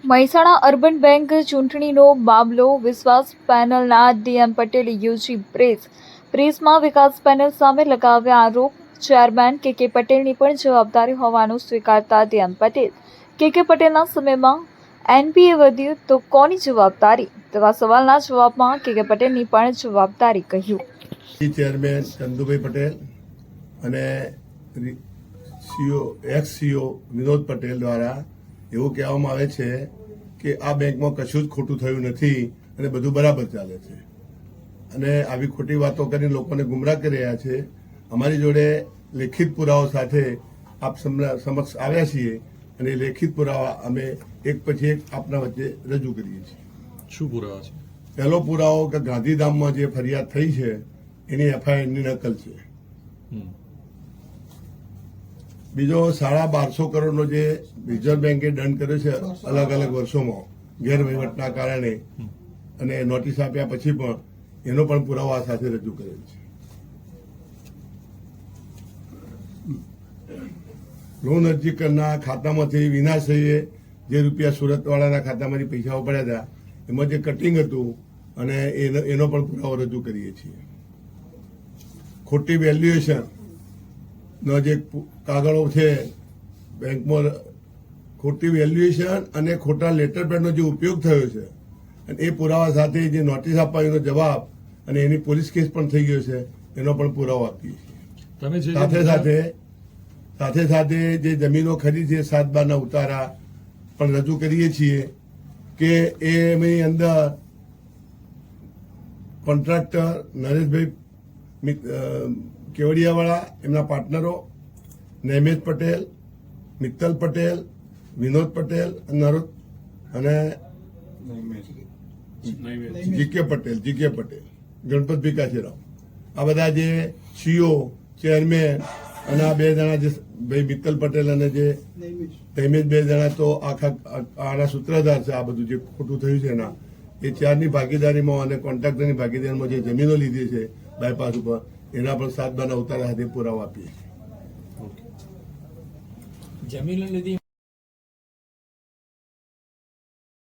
Mehsana urban bank ચૂંટણીનો મામલો વિશ્વાસ પેનલના ડીએમ પટેલે યોજી પ્રેસમાં વિકાસ પેનલ સામે લગાવ્યા આરોપ. ચેરમેન કે પટેલની પણ જવાબદારી હોવાનું સ્વીકારતા ડીએમ પટેલ કે પટેલના સમયમાં એનપીએ વધ્યું તો કોની જવાબદારી તેવા સવાલના જવાબમાં કે પટેલની પણ જવાબદારી કહ્યું. ચેરમેન ચંદુભાઈ પટેલ અને એક્સ સીઓ વિનોદ પટેલ દ્વારા એવું કહેવામાં આવે છે કે આ બેંકમાં કશું જ ખોટું થયું નથી અને બધું બરાબર ચાલે છે અને આવી ખોટી વાતો કરીને લોકોને ગુમરાહ કરી રહ્યા છે. અમારી જોડે લેખિત પુરાવા સાથે આપ સમક્ષ આવ્યા છીએ અને લેખિત પુરાવા અમે એક પછી એક આપના વચ્ચે રજૂ કરીએ છીએ. શું પુરાવા છે? પહેલો પુરાવો કે ગાંધીધામમાં જે ફરિયાદ થઈ છે એની એફઆઈઆરની નકલ છે. બીજો 1250 કરોડનો જે રિઝર્વ બેન્કે દંડ કર્યો છે અલગ અલગ વર્ષોમાં ગેરવહીવટના કારણે અને નોટિસ આપ્યા પછી પણ એનો પણ પુરાવો આ સાથે રજૂ કરેલ છે. લોન અરજી કરનાર ખાતામાંથી વિનાશયે જે રૂપિયા સુરતવાળાના ખાતામાંથી પૈસાઓ પડ્યા હતા એમાં જે કટિંગ હતું અને એનો પણ પુરાવો રજૂ કરીએ છીએ. ખોટી વેલ્યુએશન નો જે કાગળો છે બેંકમાં ખોટી વેલ્યુએશન અને ખોટા લેટર પેડનો જે ઉપયોગ થયો છે અને એ પુરાવા સાથે જે નોટિસ આપવાનો જવાબ અને એની પોલીસ કેસ પણ થઈ ગયો છે એનો પણ પુરાવો આપીએ છીએ. સાથે સાથે જે જમીનો ખરીદી છે 7/12 ઉતારા પણ રજૂ કરીએ છીએ કે એની અંદર કોન્ટ્રાક્ટર નરેશભાઈ કેવડિયાવાળા, એમના પાર્ટનરો નૈમેશ પટેલ, મિત્તલ પટેલ, વિનોદ પટેલ અને જીકે પટેલ, ગણપત ભીકાશીરાવ, આ બધા જે સીઓ ચેરમેન અને આ 2 જણા જે ભાઈ મિત્તલ પટેલ અને જે નૈમેશ 2 જણા તો આના સૂત્રધાર છે. આ બધું જે ખોટું થયું છે એના એ 4ની ભાગીદારીમાં અને કોન્ટ્રાક્ટરની ભાગીદારીમાં જે જમીનો લીધી છે બાયપાસ ઉપર એના પણ 7/12 ઉતારા સાથે પુરાવા આપીએ છીએ. જમીનો લીધી